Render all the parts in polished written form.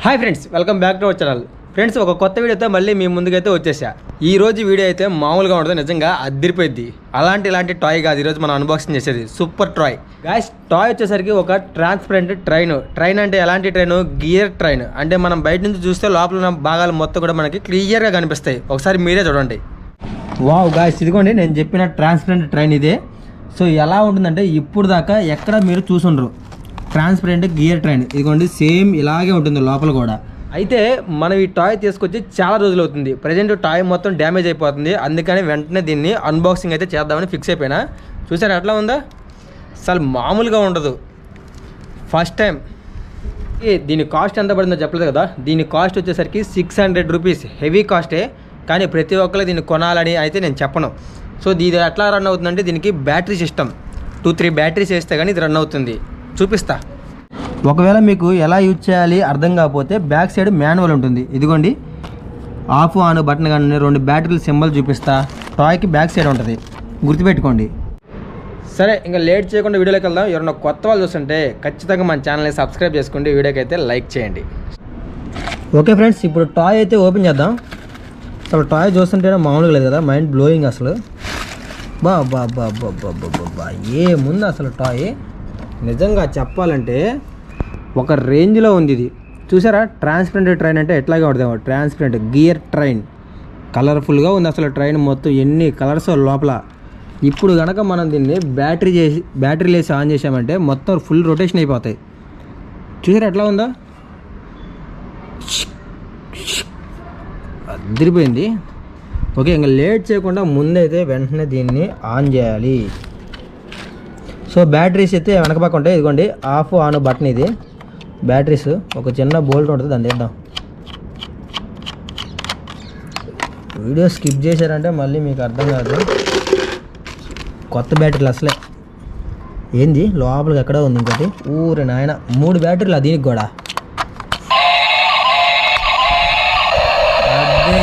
Hi friends, welcome back to our channel. Friends, ఒక కొత్త వీడియోతో మళ్ళీ మీ ముందుకైతే వచ్చేసా. ఈ రోజు వీడియో అయితే మామూలుగా ఉంటుంది, నిజంగా అదిరిపోయింది. ఇలాంటి టాయ్ కాదు ఈరోజు మనం అన్బాక్సింగ్ చేసేది. Super toy guys. టాయ్ వచ్చేసరికి ఒక ట్రాన్స్పరెంట్ ట్రైన్ అంటే ఎలాంటి ట్రైన్? Gear train. అంటే మనం బయట నుంచి చూస్తే లోపల ఉన్న భాగాలు మొత్తం కూడా మనకి క్లియర్గా కనిపిస్తాయి. ఒకసారి మీరే చూడండి. వావ్ గాయ్స్, ఇదిగోండి నేను చెప్పిన ట్రాన్స్పరెంట్ ట్రైన్ ఇదే. సో ఎలా ఉంటుందంటే ఇప్పుడు దాకా ఎక్కడ మీరు చూసుండ్రు ట్రాన్స్పరెంట్ గియర్ ట్రైన్. ఇదిగోండి సేమ్ ఇలాగే ఉంటుంది లోపల కూడా. అయితే మనం ఈ టాయ్ తీసుకొచ్చి చాలా రోజులు అవుతుంది. ప్రజెంట్ టాయ్ మొత్తం డ్యామేజ్ అయిపోతుంది. అందుకని వెంటనే దీన్ని అన్బాక్సింగ్ అయితే చేద్దామని ఫిక్స్ అయిపోయినా. చూసారా ఎట్లా ఉందా? అసలు మామూలుగా ఉండదు. First time. దీని కాస్ట్ ఎంత పడిందో చెప్పలేదు కదా. దీని కాస్ట్ వచ్చేసరికి 600 రూపీస్. హెవీ కాస్టే, కానీ ప్రతి ఒక్కరు దీన్ని కొనాలని అయితే నేను చెప్పను. సో ఇది ఎట్లా రన్ అవుతుందంటే దీనికి బ్యాటరీ సిస్టమ్ 2-3 బ్యాటరీస్ వేస్తే కానీ ఇది రన్ అవుతుంది. చూపిస్తా. ఒకవేళ మీకు ఎలా యూజ్ చేయాలి అర్థం కాకపోతే బ్యాక్ సైడ్ మాన్యువల్ ఉంటుంది. ఇదిగోండి ఆఫ్ ఆన్ బటన్ కానీ 2 బ్యాటరీల సింబల్ చూపిస్తా. టాయ్కి బ్యాక్ సైడ్ ఉంటుంది, గుర్తుపెట్టుకోండి. సరే, ఇంకా లేట్ చేయకుండా వీడియోలోకి వెళ్దాం. ఎవరైనా కొత్త వాళ్ళు చూస్తుంటే ఖచ్చితంగా మన ఛానల్ని సబ్స్క్రైబ్ చేసుకోండి, వీడియోకి అయితే లైక్ చేయండి. ఓకే ఫ్రెండ్స్, ఇప్పుడు టాయ్ అయితే ఓపెన్ చేద్దాం. అసలు టాయ్ చూస్తుంటేనే మామూలుగా లేదు కదా, మైండ్ బ్లోయింగ్ అసలు. బా బా బా బా బా బా బా ఏముంది అసలు టాయ్. నిజంగా చెప్పాలంటే ఒక రేంజ్లో ఉంది ఇది. చూసారా ట్రాన్స్పరెంట్ ట్రైన్ అంటే ఎట్లాగే ఉంటుంది. ట్రాన్స్పరెంట్ గియర్ ట్రైన్ కలర్ఫుల్గా ఉంది అసలు. ట్రైన్ మొత్తం ఎన్ని కలర్స్ లోపల. ఇప్పుడు కనుక మనం దీన్ని బ్యాటరీ వేసి ఆన్ చేసామంటే మొత్తం ఫుల్ రొటేషన్ అయిపోతాయి. చూసారా ఎట్లా ఉందో, అదిరిపోయింది. ఓకే, ఇంకా లేట్ చేయకుండా ముందైతే వెంటనే దీన్ని ఆన్ చేయాలి. సో బ్యాటరీస్ అయితే వెనక పక్క ఉంటాయి. ఇదిగోండి ఆఫ్ ఆన్ బటన్ ఇది. బ్యాటరీస్ ఒక చిన్న బోల్ట్ ఉంటుంది, దాన్ని వేద్దాం. వీడియో స్కిప్ చేశారంటే మళ్ళీ మీకు అర్థం కాదు. కొత్త బ్యాటరీలు అసలే ఏంది లోపలికి ఎక్కడ ఉంది ఇంకోటి. ఊరే నాయన 3 బ్యాటరీలు దీనికి కూడా. అదే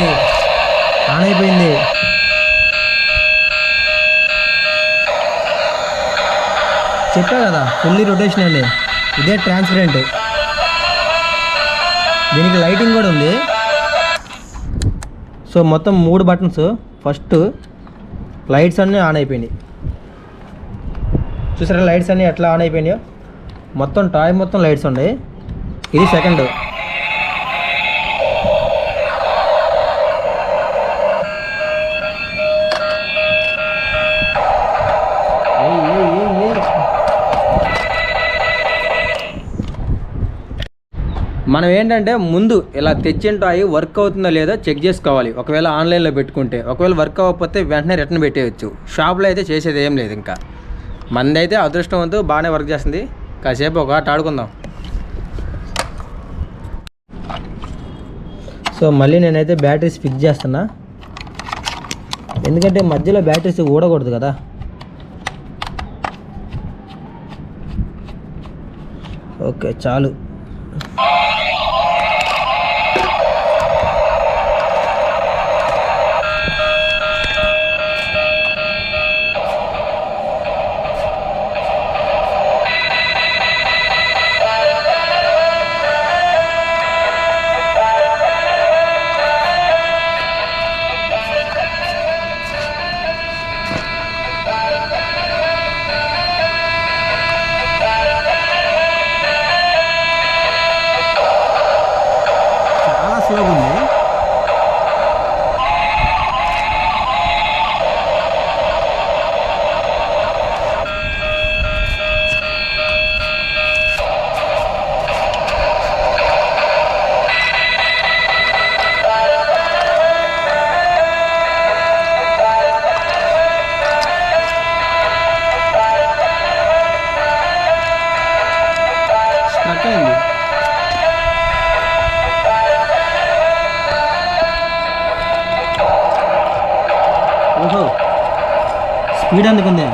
ఆన్ అయిపోయింది. చెప్పా కదా ఫుల్లీ రొటేషన్ అండి. ఇదే ట్రాన్స్పరెంట్. దీనికి లైటింగ్ కూడా ఉంది. సో మొత్తం 3 బటన్స్. ఫస్ట్ లైట్స్ అన్నీ ఆన్ అయిపోయినాయి. చూసారా లైట్స్ అన్నీ ఎట్లా ఆన్ అయిపోయినాయో. మొత్తం టాయ్ మొత్తం లైట్స్ ఉన్నాయి. ఇది సెకండ్. మనం ఏంటంటే ముందు ఇలా తెచ్చిన టాయ్ వర్క్ అవుతుందో లేదో చెక్ చేసుకోవాలి. ఒకవేళ ఆన్లైన్లో పెట్టుకుంటే, ఒకవేళ వర్క్ అవ్వకపోతే వెంటనే రిటర్న్ పెట్టేయచ్చు. షాప్లో అయితే చేసేది ఏం లేదు. ఇంకా మందైతే అదృష్టవంతు బాగానే వర్క్ చేస్తుంది. కాసేపు ఒక ఆట ఆడుకుందాం. సో మళ్ళీ నేనైతే బ్యాటరీస్ ఫిక్స్ చేస్తున్నా, ఎందుకంటే మధ్యలో బ్యాటరీస్ ఊడకూడదు కదా. ఓకే చాలు. ఉంది. స్ట్రక్ అయింది. ఓహో, స్పీడ్ అందుకుంది.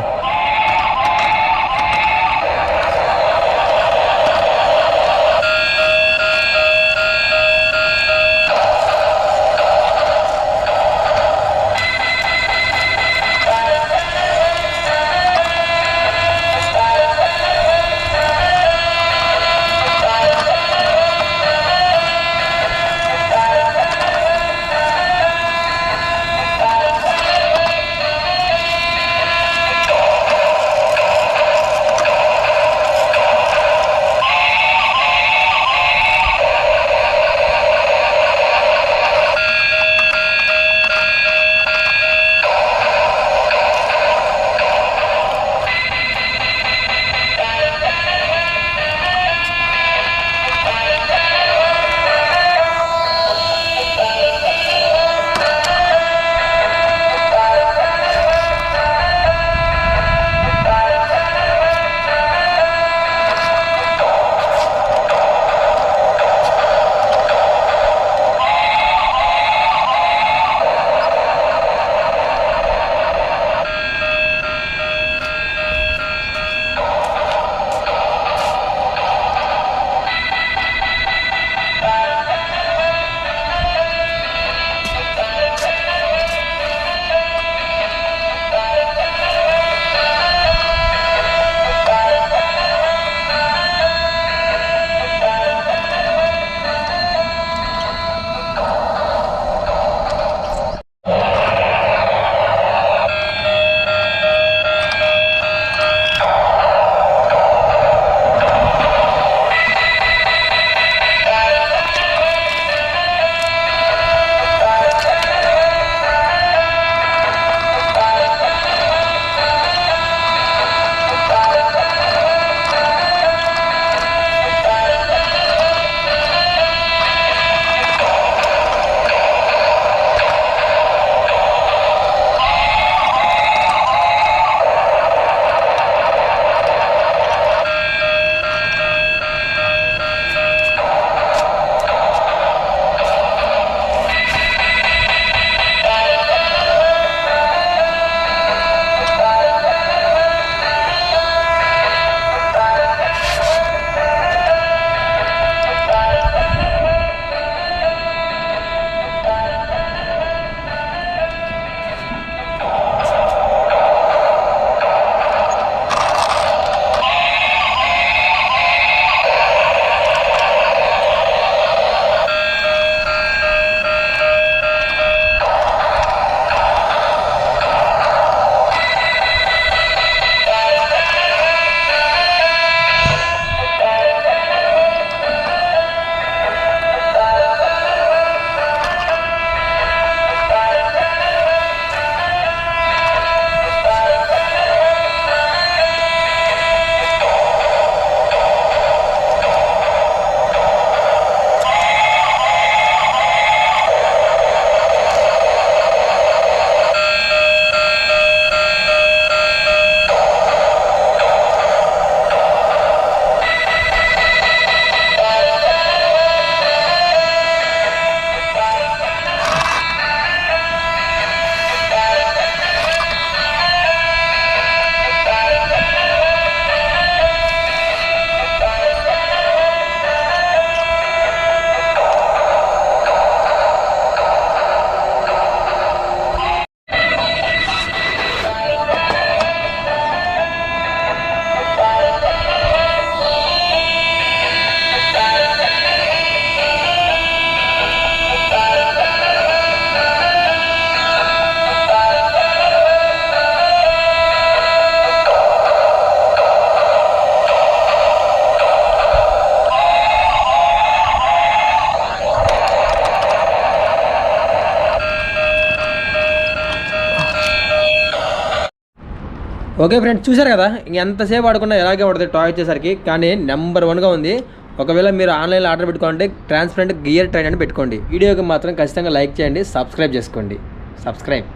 ఓకే ఫ్రెండ్స్, చూసారు కదా ఎంతసేపు ఆడుకున్నా ఎలాగే ఉంటుంది టాయ్ వచ్చేసరికి, కానీ నెంబర్ 1గా ఉంది. ఒకవేళ మీరు ఆన్లైన్లో ఆర్డర్ పెట్టుకోండి, ట్రాన్స్పరెంట్ గేర్ ట్రైన్ అని పెట్టుకోండి. వీడియోకి మాత్రం ఖచ్చితంగా లైక్ చేయండి, సబ్స్క్రైబ్ చేసుకోండి. సబ్స్క్రైబ్.